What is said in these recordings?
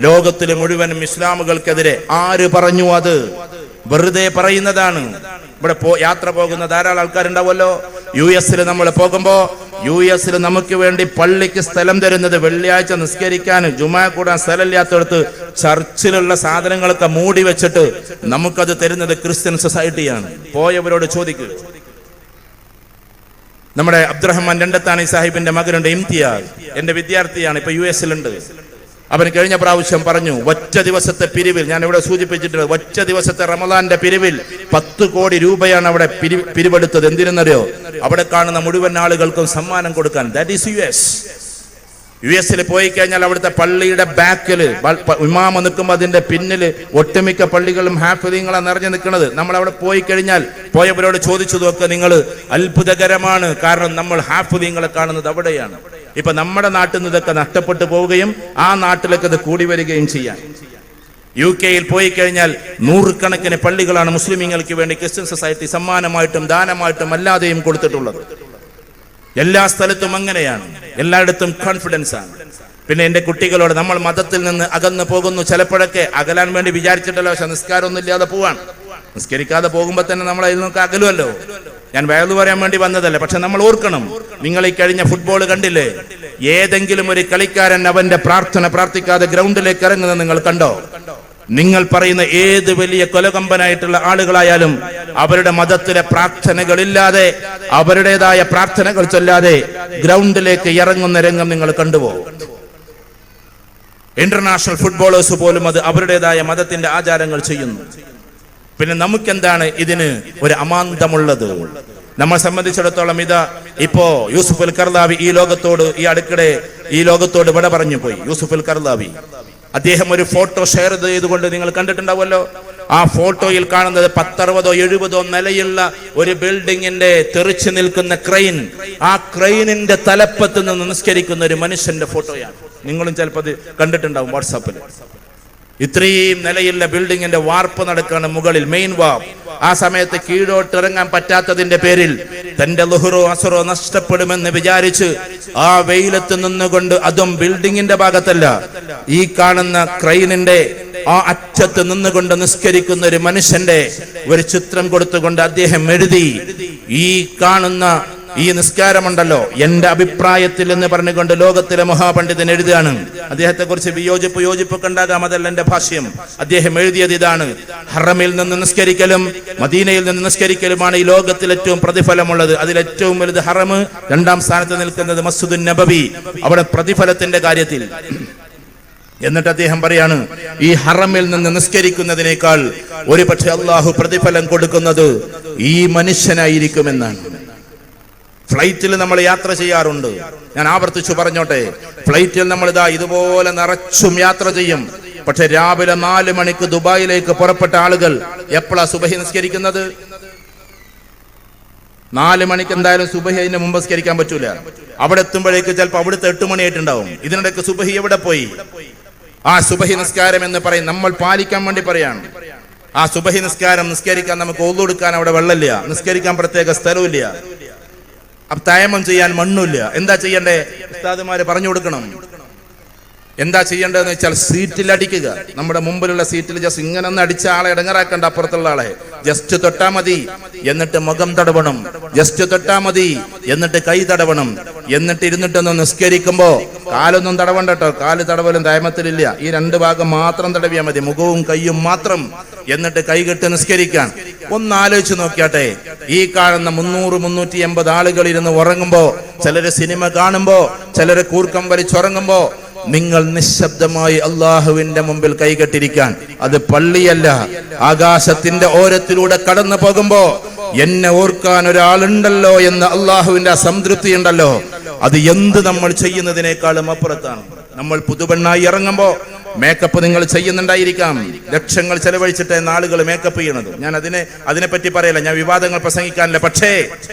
ലോകത്തിലെ മുഴുവനും ഇസ്ലാമുകൾക്കെതിരെ. ആര് പറഞ്ഞു? അത് വെറുതെ പറയുന്നതാണ്. ഇവിടെ യാത്ര പോകുന്ന ധാരാളം ആൾക്കാരുണ്ടാവുമല്ലോ. US നമ്മൾ പോകുമ്പോ US നമുക്ക് വേണ്ടി പള്ളിക്ക് സ്ഥലം തരുന്നത്, വെള്ളിയാഴ്ച നിസ്കരിക്കാൻ ജുമാ കൂടാൻ സ്ഥലമില്ലാത്തടത്ത് ചർച്ചിലുള്ള സാധനങ്ങളൊക്കെ മൂടി വെച്ചിട്ട് നമുക്കത് തരുന്നത് ക്രിസ്ത്യൻ സൊസൈറ്റിയാണ്. പോയവരോട് ചോദിക്കുക. നമ്മുടെ അബ്ദുറഹ്മാൻ രണ്ടത്താണി സാഹിബിന്റെ മകനുണ്ട് ഇംതിയാസ്, എന്റെ വിദ്യാർത്ഥിയാണ്, ഇപ്പൊ US അവൻ കഴിഞ്ഞ പ്രാവശ്യം പറഞ്ഞു, ഒറ്റ ദിവസത്തെ പിരിവിൽ, ഞാൻ ഇവിടെ സൂചിപ്പിച്ചിട്ടുള്ളത്, ഒറ്റ ദിവസത്തെ റമദാന്റെ പിരിവിൽ 10 കോടി രൂപയാണ് അവിടെ പിരിവെടുത്തത്. എന്തിനെന്നറിയോ? അവിടെ കാണുന്ന മുഴുവൻ ആളുകൾക്കും സമ്മാനം കൊടുക്കാൻ. ദാറ്റ് ഈസ് US പോയി കഴിഞ്ഞാൽ അവിടുത്തെ പള്ളിയുടെ ബാക്കിൽ ഇമാമ നിൽക്കുമ്പോൾ അതിന്റെ പിന്നില് ഒട്ടുമിക്ക പള്ളികളും ഹാഫിദീങ്ങളാണ് നിറഞ്ഞു നിൽക്കുന്നത്. നമ്മൾ അവിടെ പോയി കഴിഞ്ഞാൽ പോയവരോട് ചോദിച്ചു നോക്കുക, നിങ്ങൾ അത്ഭുതകരമാണ്. കാരണം നമ്മൾ ഹാഫിദീങ്ങളെ കാണുന്നത് അവിടെയാണ്. ഇപ്പൊ നമ്മുടെ നാട്ടിൽ നിന്ന് ഇതൊക്കെ നഷ്ടപ്പെട്ടു പോവുകയും ആ നാട്ടിലേക്ക് ഇത് കൂടി വരികയും ചെയ്യാൻ. UK പോയി കഴിഞ്ഞാൽ 100 കണക്കിന് പള്ളികളാണ് മുസ്ലിമീങ്ങൾക്ക് വേണ്ടി ക്രിസ്ത്യൻ സൊസൈറ്റി സമ്മാനമായിട്ടും ദാനമായിട്ടും അല്ലാതെയും കൊടുത്തിട്ടുള്ളത്. എല്ലാ സ്ഥലത്തും അങ്ങനെയാണ്, എല്ലായിടത്തും കോൺഫിഡൻസ് ആണ്. പിന്നെ എന്റെ കുട്ടികളോട്, നമ്മൾ മതത്തിൽ നിന്ന് അകന്നു പോകുന്നു, ചിലപ്പോഴൊക്കെ അകലാൻ വേണ്ടി വിചാരിച്ചിട്ടല്ലോ, പക്ഷെ നിസ്കാരമൊന്നും ഇല്ലാതെ പോവാണ്. നിസ്കരിക്കാതെ പോകുമ്പോൾ തന്നെ നമ്മൾ അതിൽ നിന്നൊക്കെ അകലുമല്ലോ. ഞാൻ വയത് പറയാൻ വേണ്ടി വന്നതല്ല, പക്ഷെ നമ്മൾ ഓർക്കണം, നിങ്ങൾ ഈ കഴിഞ്ഞ ഫുട്ബോൾ കണ്ടില്ലേ? ഏതെങ്കിലും ഒരു കളിക്കാരൻ അവന്റെ പ്രാർത്ഥന പ്രാർത്ഥിക്കാതെ ഗ്രൗണ്ടിലേക്ക് ഇറങ്ങുന്നത് നിങ്ങൾ കണ്ടോ? നിങ്ങൾ പറയുന്ന ഏത് വലിയ കൊലകമ്പനായിട്ടുള്ള ആളുകളായാലും അവരുടെ മതത്തിലെ പ്രാർത്ഥനകളില്ലാതെ, അവരുടേതായ പ്രാർത്ഥനകൾ ചൊല്ലാതെ ഗ്രൗണ്ടിലേക്ക് ഇറങ്ങുന്ന രംഗം നിങ്ങൾ കണ്ടുപോകും. ഇന്റർനാഷണൽ ഫുട്ബോളേഴ്സ് പോലും അത് അവരുടേതായ മതത്തിന്റെ ആചാരങ്ങൾ ചെയ്യുന്നു. പിന്നെ നമുക്കെന്താണ് ഇതിന് ഒരു അമാന്തമുള്ളത്? നമ്മെ സംബന്ധിച്ചിടത്തോളം ഇതാ ഇപ്പോ യൂസുഫുൽ കർലാവി ഈ അടുത്തിടെ ഈ ലോകത്തോട് വിട പറഞ്ഞു പോയി. യൂസുഫുൽ കർലാവി അദ്ദേഹം ഒരു ഫോട്ടോ ഷെയർ ചെയ്തുകൊണ്ട് നിങ്ങൾ കണ്ടിട്ടുണ്ടാവുമല്ലോ. ആ ഫോട്ടോയിൽ കാണുന്നത് 10, 60, 70 നിലയുള്ള ഒരു ബിൽഡിങ്ങിന്റെ തെറിച്ചു നിൽക്കുന്ന ക്രെയിൻ. ആ ക്രെയിനിന്റെ തലപ്പത്ത് നിന്ന് നിസ്കരിക്കുന്ന ഒരു മനുഷ്യന്റെ ഫോട്ടോയാണ്. നിങ്ങളും ചിലപ്പോൾ അത് കണ്ടിട്ടുണ്ടാവും വാട്സാപ്പിൽ. ഇത്രയും നിലയുള്ള ബിൽഡിങ്ങിന്റെ വാർപ്പ് നടക്കുകയാണ് മുകളിൽ, മെയിൻ വാർപ്പ്. ആ സമയത്ത് കീഴോട്ട് ഇറങ്ങാൻ പറ്റാത്തതിന്റെ പേരിൽ തന്റെ ളുഹ്റോ അസ്റോ നഷ്ടപ്പെടുമെന്ന് വിചാരിച്ച് ആ വെയിലത്ത് നിന്നുകൊണ്ട്, അതും ബിൽഡിങ്ങിന്റെ ഭാഗത്തല്ല, ഈ കാണുന്ന ക്രെയിനിന്റെ ആ അറ്റത്ത് നിന്നുകൊണ്ട് നിസ്കരിക്കുന്ന ഒരു മനുഷ്യന്റെ ഒരു ചിത്രം കൊടുത്തുകൊണ്ട് അദ്ദേഹം എഴുതി, ഈ കാണുന്ന ഈ നിസ്കാരമുണ്ടല്ലോ, എന്റെ അഭിപ്രായത്തിൽ എന്ന് പറഞ്ഞുകൊണ്ട് ലോകത്തിലെ മഹാപണ്ഡിതൻ എഴുതുകയാണ്. അദ്ദേഹത്തെ കുറിച്ച് യോജിപ്പൊക്കെ ഉണ്ടാകാം, അതല്ല എന്റെ ഭാഷ്യം. അദ്ദേഹം എഴുതിയത് ഇതാണ്: ഹറമിൽ നിന്ന് നിസ്കരിക്കലും മദീനയിൽ നിന്ന് നിസ്കരിക്കലുമാണ് ഈ ലോകത്തിൽ ഏറ്റവും പ്രതിഫലമുള്ളത്. അതിലേറ്റവും വലുത് ഹറം, 2ാം സ്ഥാനത്ത് നിൽക്കുന്നത് മസ്ജിദുൻ നബവി, അവിടെ പ്രതിഫലത്തിന്റെ കാര്യത്തിൽ. എന്നിട്ട് അദ്ദേഹം പറയാണ്, ഈ ഹറമിൽ നിന്ന് നിസ്കരിക്കുന്നതിനേക്കാൾ ഒരു പക്ഷെ അള്ളാഹു പ്രതിഫലം കൊടുക്കുന്നത് ഈ മനുഷ്യനായിരിക്കുമെന്നാണ്. ഫ്ലൈറ്റിൽ നമ്മൾ യാത്ര ചെയ്യാറുണ്ട്. ഞാൻ ആവർത്തിച്ചു പറഞ്ഞോട്ടെ, ഫ്ലൈറ്റിൽ നമ്മൾ ഇതുപോലെ നിറച്ചും യാത്ര ചെയ്യും. പക്ഷെ രാവിലെ 4 മണിക്ക് ദുബായിലേക്ക് പുറപ്പെട്ട ആളുകൾ എപ്പോഴാ സുബഹി നിസ്കരിക്കുന്നത്? 4 മണിക്ക് എന്തായാലും സുബഹി അതിന് മുമ്പ് നിസ്കരിക്കാൻ പറ്റൂല. അവിടെ എത്തുമ്പോഴേക്ക് ചിലപ്പോൾ അവിടുത്തെ 8 മണിയായിട്ടുണ്ടാവും. ഇതിനിടയ്ക്ക് സുബഹി എവിടെ പോയി? ആ സുബഹി നിസ്കാരം എന്ന് പറയും, നമ്മൾ പാലിക്കാൻ വേണ്ടി പറയാണ്. ആ സുബഹി നിസ്കരിക്കാൻ നമുക്ക് ഒളു എടുക്കാൻ അവിടെ വെള്ളമില്ല, നിസ്കരിക്കാൻ പ്രത്യേക സ്ഥലമില്ല, തയമം ചെയ്യാൻ മണ്ണുമില്ല. എന്താ ചെയ്യണ്ടേ? ഉസ്താദുമാര് പറഞ്ഞു കൊടുക്കണം. എന്താ ചെയ്യേണ്ടതെന്ന് വെച്ചാൽ സീറ്റിൽ അടിക്കുക. നമ്മുടെ മുമ്പിലുള്ള സീറ്റിൽ ജസ്റ്റ് ഇങ്ങനെ ഒന്ന് അടിച്ച ആളെ ഇടങ്ങറാക്കണ്ട, അപ്പുറത്തുള്ള ആളെ ജസ്റ്റ് തൊട്ടാ മതി. എന്നിട്ട് മുഖം തടവണം, ജസ്റ്റ് തൊട്ടാ മതി. എന്നിട്ട് കൈ തടവണം. എന്നിട്ട് ഇരുന്നിട്ടൊന്ന് നിസ്കരിക്കുമ്പോ കാലൊന്നും തടവണ്ട കേട്ടോ, കാല് തടവലും തയമത്തിലില്ല. ഈ 2 ഭാഗം മാത്രം തടവിയാൽ മതി, മുഖവും കൈയും മാത്രം. എന്നിട്ട് കൈകെട്ട് നിസ്കരിക്കാൻ. ഒന്ന് ആലോചിച്ച് നോക്കിയാട്ടെ, ഈ കാണുന്ന 300, 380 ആളുകൾ ഇരുന്ന് ഉറങ്ങുമ്പോ, ചിലര് സിനിമ കാണുമ്പോ, ചിലര് കൂർക്കം വലിച്ചുറങ്ങുമ്പോ, നിങ്ങൾ നിശബ്ദമായി അള്ളാഹുവിന്റെ മുമ്പിൽ കൈകെട്ടിരിക്കാൻ. അത് പള്ളിയല്ല, ആകാശത്തിന്റെ ഓരത്തിലൂടെ കടന്നു പോകുമ്പോ എന്നെ ഓർക്കാൻ ഒരാളുണ്ടല്ലോ എന്ന അള്ളാഹുവിന്റെ സംതൃപ്തി ഉണ്ടല്ലോ, അത് എന്ത് നമ്മൾ ചെയ്യുന്നതിനേക്കാളും അപ്പുറത്താണ്. നമ്മൾ പുതുപെണ്ണായി ഇറങ്ങുമ്പോ മേക്കപ്പ് നിങ്ങൾ ചെയ്യുന്നുണ്ടായിരിക്കാം, ലക്ഷങ്ങൾ ചെലവഴിച്ചിട്ട് ആളുകൾ മേക്കപ്പ് ചെയ്യണത്. ഞാൻ അതിനെപ്പറ്റി പറയല, ഞാൻ വിവാദങ്ങൾ പ്രസംഗിക്കാനില്ല. പക്ഷേ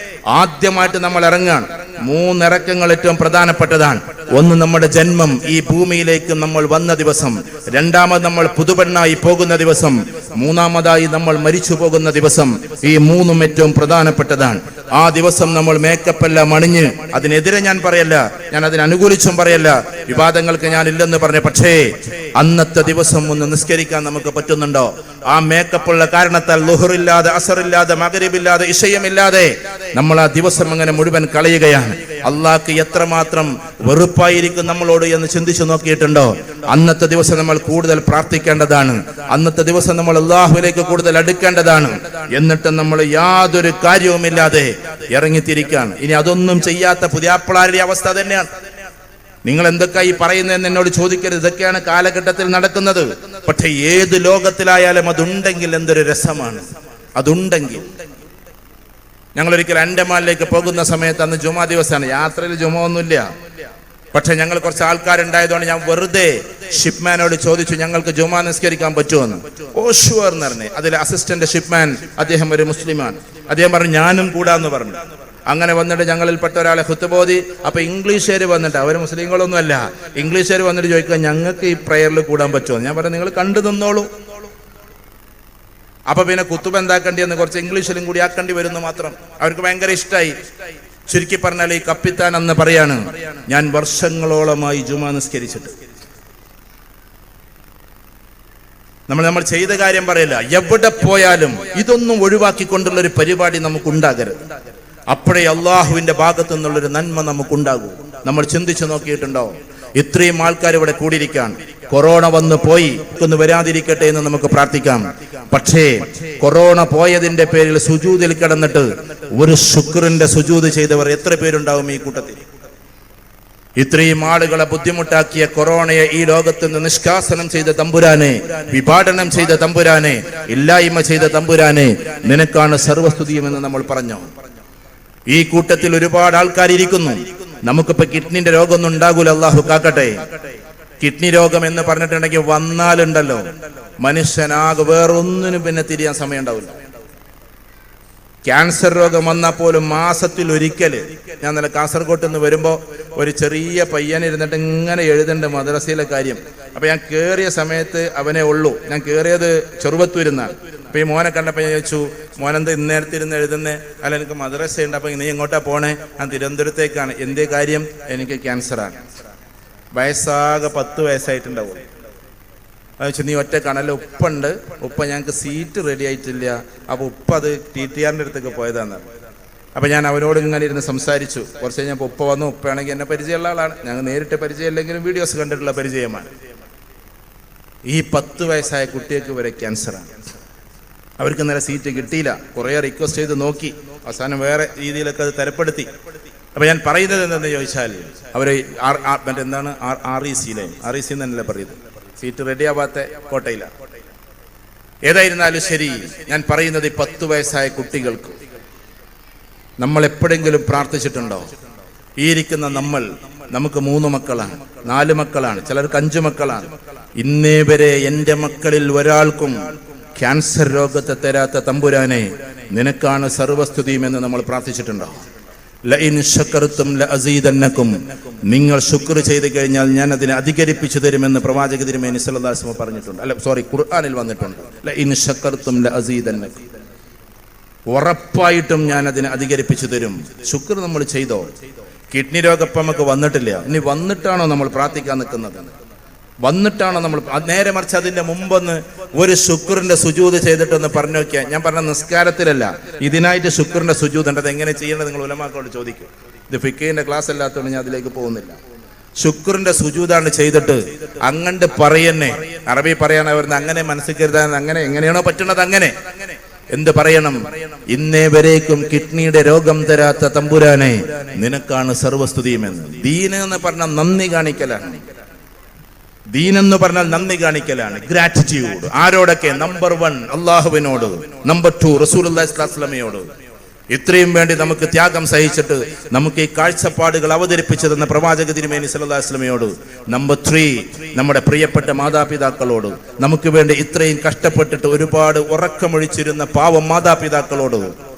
ആദ്യമായിട്ട് നമ്മൾ ഇറങ്ങാൻ 3 ഇറക്കങ്ങൾ ഏറ്റവും പ്രധാനപ്പെട്ടതാണ്. ഒന്ന് നമ്മുടെ ജന്മം, ഈ ഭൂമിയിലേക്ക് നമ്മൾ വന്ന ദിവസം. രണ്ടാമത് നമ്മൾ പുതുപെണ്ണായി പോകുന്ന ദിവസം. മൂന്നാമതായി നമ്മൾ മരിച്ചു പോകുന്ന ദിവസം. ഈ മൂന്നും ഏറ്റവും പ്രധാനപ്പെട്ടതാണ്. ആ ദിവസം നമ്മൾ മേക്കപ്പ് എല്ലാം അണിഞ്ഞ്, അതിനെതിരെ ഞാൻ പറയല്ല, ഞാൻ അതിനനുകൂലിച്ചും പറയല്ല, വിവാദങ്ങൾക്ക് ഞാൻ ഇല്ലെന്ന് പറഞ്ഞു. പക്ഷേ അന്നത്തെ ദിവസം ഒന്ന് നിസ്കരിക്കാൻ നമുക്ക് പറ്റുന്നുണ്ടോ? ആ മേക്കപ്പുള്ള കാരണത്താൽ ലുഹറില്ലാതെ, അസറില്ലാതെ, മഗ്രിബില്ലാതെ, ഇശയുമില്ലാതെ നമ്മൾ ആ ദിവസം അങ്ങനെ മുഴുവൻ കളയുകയാണ്. അള്ളാഹ്ക്ക് എത്രമാത്രം വെറുപ്പായിരിക്കും നമ്മളോട് എന്ന് ചിന്തിച്ചു നോക്കിയിട്ടുണ്ടോ? അന്നത്തെ ദിവസം നമ്മൾ കൂടുതൽ പ്രാർത്ഥിക്കേണ്ടതാണ്. അന്നത്തെ ദിവസം നമ്മൾ അള്ളാഹുവിലേക്ക് കൂടുതൽ അടുക്കേണ്ടതാണ്. എന്നിട്ട് നമ്മൾ യാതൊരു കാര്യവുമില്ലാതെ ഇറങ്ങിത്തിരിക്കുകയാണ്. ഇനി അതൊന്നും ചെയ്യാത്ത പുതിയാപ്പിളാരുടെ അവസ്ഥ തന്നെയാണ്. നിങ്ങൾ എന്തൊക്കെയായി പറയുന്നതെന്ന് എന്നോട് ചോദിക്കരുത്. ഇതൊക്കെയാണ് കാലഘട്ടത്തിൽ നടക്കുന്നത്. പക്ഷെ ഏത് ലോകത്തിലായാലും അതുണ്ടെങ്കിൽ എന്തൊരു രസമാണ്. അതുണ്ടെങ്കിൽ ഞങ്ങളൊരിക്കൽ അൻഡമാനിലേക്ക് പോകുന്ന സമയത്ത്, അന്ന് ജുമാ ദിവസമാണ്, യാത്രയിൽ ജുമ ഒന്നുമില്ല. പക്ഷെ ഞങ്ങൾ കുറച്ച് ആൾക്കാരുണ്ടായതുകൊണ്ട് ഞാൻ വെറുതെ ഷിപ്മാനോട് ചോദിച്ചു, ഞങ്ങൾക്ക് ജുമാ നിസ്കരിക്കാൻ പറ്റുമെന്ന്. ഓ ഷുവർ എന്ന് പറഞ്ഞു. അതിലെ അസിസ്റ്റന്റ് ഷിപ്മാൻ, അദ്ദേഹം ഒരു മുസ്ലിമാണ്. അദ്ദേഹം പറഞ്ഞു ഞാനും കൂടാന്ന് പറഞ്ഞു. അങ്ങനെ വന്നിട്ട് ഞങ്ങളിൽപ്പെട്ട ഒരാളെ ഖുത്ബോധി. അപ്പൊ ഇംഗ്ലീഷുകാർ വന്നിട്ട്, അവർ മുസ്ലിങ്ങളൊന്നും അല്ല, ഇംഗ്ലീഷുകാർ വന്നിട്ട് ചോദിക്കുക ഞങ്ങൾക്ക് ഈ പ്രയറിൽ കൂടാൻ പറ്റുമോ? ഞാൻ പറഞ്ഞു നിങ്ങൾ കണ്ടു നിന്നോളൂ. അപ്പൊ പിന്നെ കുത്തുബ എന്താക്കേണ്ടി എന്ന് കുറച്ച് ഇംഗ്ലീഷിലും കൂടി ആക്കേണ്ടി വരുന്നു മാത്രം. അവർക്ക് ഭയങ്കര ഇഷ്ടമായി. ചുരുക്കി പറഞ്ഞാൽ ഈ കപ്പിത്താൻ എന്ന് പറയാണ്, ഞാൻ വർഷങ്ങളോളമായി ജുമാ നിസ്കരിച്ചിട്ട്. നമ്മൾ ചെയ്ത കാര്യം പറയില്ല. എവിടെ പോയാലും ഇതൊന്നും ഒഴിവാക്കിക്കൊണ്ടുള്ള ഒരു പരിപാടി നമുക്ക് ഉണ്ടാകരുത്. അപ്പോഴേ അള്ളാഹുവിന്റെ ഭാഗത്തു നിന്നുള്ളൊരു നന്മ നമുക്കുണ്ടാകൂ. നമ്മൾ ചിന്തിച്ചു നോക്കിയിട്ടുണ്ടോ? ഇത്രയും ആൾക്കാർ ഇവിടെ കൂടിയിരിക്കാൻ. കൊറോണ വന്ന് പോയി, ഒന്ന് വരാതിരിക്കട്ടെ എന്ന് നമുക്ക് പ്രാർത്ഥിക്കാം. പക്ഷേ കൊറോണ പോയതിന്റെ പേരിൽ സുജൂദിൽ കിടന്നിട്ട് ഒരു ശുക്രിന്റെ സുജൂദ് ചെയ്തവർ എത്ര പേരുണ്ടാവും ഈ കൂട്ടത്തിൽ? ഇത്രയും ആളുകളെ ബുദ്ധിമുട്ടാക്കിയ കൊറോണയെ ഈ ലോകത്ത് നിന്ന് നിഷ്കാസനം ചെയ്ത തമ്പുരാനെ, വിഭാടനം ചെയ്ത തമ്പുരാനെ, ഇല്ലായ്മ ചെയ്ത തമ്പുരാനെ, നിനക്കാണ് സർവസ്തുതിയുമെന്ന് നമ്മൾ പറഞ്ഞു. ഈ കൂട്ടത്തിൽ ഒരുപാട് ആൾക്കാർ ഇരിക്കുന്നു. നമുക്കിപ്പോ കിഡ്നിന്റെ രോഗമൊന്നും ഉണ്ടാകൂല, അള്ളാഹു കാക്കട്ടെ. കിഡ്നി രോഗം എന്ന് പറഞ്ഞിട്ടുണ്ടെങ്കിൽ വന്നാലുണ്ടല്ലോ മനുഷ്യനാകെ വേറൊന്നിനും പിന്നെ തിരിയാൻ സമയം ഉണ്ടാവില്ല. ക്യാൻസർ രോഗം വന്നാൽ പോലും മാസത്തിൽ ഒരിക്കല്. ഞാൻ നല്ല കാസർഗോട്ട് നിന്ന് വരുമ്പോ ഒരു ചെറിയ പയ്യൻ ഇരുന്നിട്ട് ഇങ്ങനെ എഴുതേണ്ട മദ്രസയിലെ കാര്യം. അപ്പൊ ഞാൻ കേറിയ സമയത്ത് അവനെ ഉള്ളൂ. ഞാൻ കേറിയത് ചെറുവത്തൂരുന്നാണ്. അപ്പൊ ഈ മോനെ കണ്ടപ്പോ ഞാൻ ചോദിച്ചു, മോനെന്ത് ഇന്നേരത്ത് ഇരുന്ന് എഴുതുന്നേ? അല്ല എനിക്ക് മദ്രസ ഉണ്ട്. അപ്പൊ നീ എങ്ങോട്ടാ പോണേ? ഞാൻ തിരുവനന്തപുരത്തേക്കാണ്. എന്തേ കാര്യം? എനിക്ക് ക്യാൻസറാണ്. വയസ്സാകെ 10 വയസ്സായിട്ടുണ്ടാവും. അത് നീ ഒറ്റക്കാണല്ലോ. ഉപ്പുണ്ട്. ഉപ്പ ഞങ്ങൾക്ക് സീറ്റ് റെഡി ആയിട്ടില്ല. അപ്പൊ ഉപ്പ അത് TTRന്റെ അടുത്തേക്ക് പോയതാന്ന്. അപ്പൊ ഞാൻ അവരോട് ഇങ്ങനെ ഇരുന്ന് സംസാരിച്ചു. കുറച്ച് കഴിഞ്ഞപ്പോൾ ഉപ്പ വന്നു. ഉപ്പയാണെങ്കിൽ എന്നെ പരിചയമുള്ള ആളാണ്. ഞങ്ങൾ നേരിട്ട് പരിചയമില്ലെങ്കിലും വീഡിയോസ് കണ്ടിട്ടുള്ള പരിചയമാണ്. ഈ 10 വയസ്സായ കുട്ടികൾക്ക് വരെ ക്യാൻസറാണ്. അവർക്ക് ഇന്നലെ സീറ്റ് കിട്ടിയില്ല. കുറെ റിക്വസ്റ്റ് ചെയ്ത് നോക്കി. അവസാനം വേറെ രീതിയിലൊക്കെ അത് തരപ്പെടുത്തി. അപ്പൊ ഞാൻ പറയുന്നത് എന്തെന്ന് ചോദിച്ചാൽ, അവര് എന്താണ് REC എന്നല്ലേ പറയുന്നത്, സീറ്റ് റെഡി ആവാത്ത കോട്ടയില. ഏതായിരുന്നാലും ശരി, ഞാൻ പറയുന്നത് 10 വയസ്സായ കുട്ടികൾക്ക് നമ്മൾ എപ്പോഴെങ്കിലും പ്രാർത്ഥിച്ചിട്ടുണ്ടോ? ഈ ഇരിക്കുന്ന നമുക്ക് 3 മക്കളാണ്, 4 മക്കളാണ്, ചിലർക്ക് 5 മക്കളാണ്. ഇന്നേ വരെ എൻ്റെ മക്കളിൽ ഒരാൾക്കും ക്യാൻസർ രോഗത്തെ തരാത്ത തമ്പുരാനെ, നിനക്കാണ് സർവസ്തുതിയുമെന്ന് നമ്മൾ പ്രാർത്ഥിച്ചിട്ടുണ്ടോ? ലഇൻ ശകർതും ലഅസീദന്നകും, നിങ്ങൾ ശുക്ർ ചെയ്തു കഴിഞ്ഞാൽ ഞാൻ അതിനെ അധികരിപ്പിച്ചു തരുമെന്ന് പ്രവാചക തിരുമേനി സല്ലല്ലാഹു അലൈഹി വസല്ലം പറഞ്ഞിട്ടുണ്ട്. ഖുർആനിൽ വന്നിട്ടുണ്ട്. ലഇൻ ശകർതും ലഅസീദന്നകും, ഉറപ്പായിട്ടും ഞാൻ അതിനെ അധികരിപ്പിച്ചു തരും. ശുക്ർ നമ്മൾ ചെയ്തോ? കിഡ്നി രോഗം ഇപ്പം നമുക്ക് വന്നിട്ടില്ല. ഇനി വന്നിട്ടാണോ നമ്മൾ പ്രാർത്ഥിക്കാൻ നിൽക്കുന്നത്? വന്നിട്ടാണോ നമ്മൾ? നേരെ മറിച്ച് അതിന്റെ മുമ്പൊന്ന് ഒരു ശുക്രിന്റെ സുജൂദ് ചെയ്തിട്ടൊന്ന് പറഞ്ഞു നോക്കിയാൽ. ഞാൻ പറഞ്ഞ നിസ്കാരത്തിലല്ല, ഇതിനായിട്ട് ശുക്രിന്റെ സുജൂദ് ഉണ്ട്. അത് എങ്ങനെ ചെയ്യേണ്ടത് നിങ്ങൾ ഉലമാക്കളോട് ചോദിക്കും. ഇത് ഫിഖിന്റെ ക്ലാസ് അല്ലാത്തതുകൊണ്ട് ഞാൻ അതിലേക്ക് പോകുന്നില്ല. ശുക്രിന്റെ സുജൂദാണ് ചെയ്തിട്ട് അങ്ങണ്ട് പറയന്നെ. അറബി പറയാൻ വരുന്ന അങ്ങനെ മനസ്സിൽ കരുതാൻ, അങ്ങനെ എങ്ങനെയാണോ പറ്റുന്നത് അങ്ങനെ എന്ത് പറയണം? ഇന്നേ വരേക്കും കിഡ്നിയുടെ രോഗം തരാത്ത തമ്പുരാനെ, നിനക്കാണ് സർവസ്തുതിയുമെന്ന്. ദീന് എന്ന് പറഞ്ഞാൽ നന്ദി കാണിക്കലാണ്. ദീനെന്ന് പറഞ്ഞാൽ നന്ദി കാണിക്കലാണ്, ഗ്രാറ്റിറ്റ്യൂഡ്. ആരോടൊക്കെ? നമ്പർ 1 അള്ളാഹുവിനോട്, നമ്പർ 2 റസൂലുള്ളാഹി സ്വല്ലല്ലാഹു അലൈഹി വസല്ലമയോട്. ഇത്രയും വേണ്ടി നമുക്ക് ത്യാഗം സഹിച്ചിട്ട് നമുക്ക് ഈ കാഴ്ചപ്പാടുകൾ അവതരിപ്പിച്ചു തന്ന പ്രവാചക തിരുമേനി സല്ലല്ലാഹു അലൈഹി വസല്ലമയോട്. നമ്പർ 3 നമ്മുടെ പ്രിയപ്പെട്ട മാതാപിതാക്കളോട്. നമുക്ക് വേണ്ടി ഇത്രയും കഷ്ടപ്പെട്ടിട്ട് ഒരുപാട് ഉറക്കമൊഴിച്ചിരുന്ന പാവം മാതാപിതാക്കളോട്.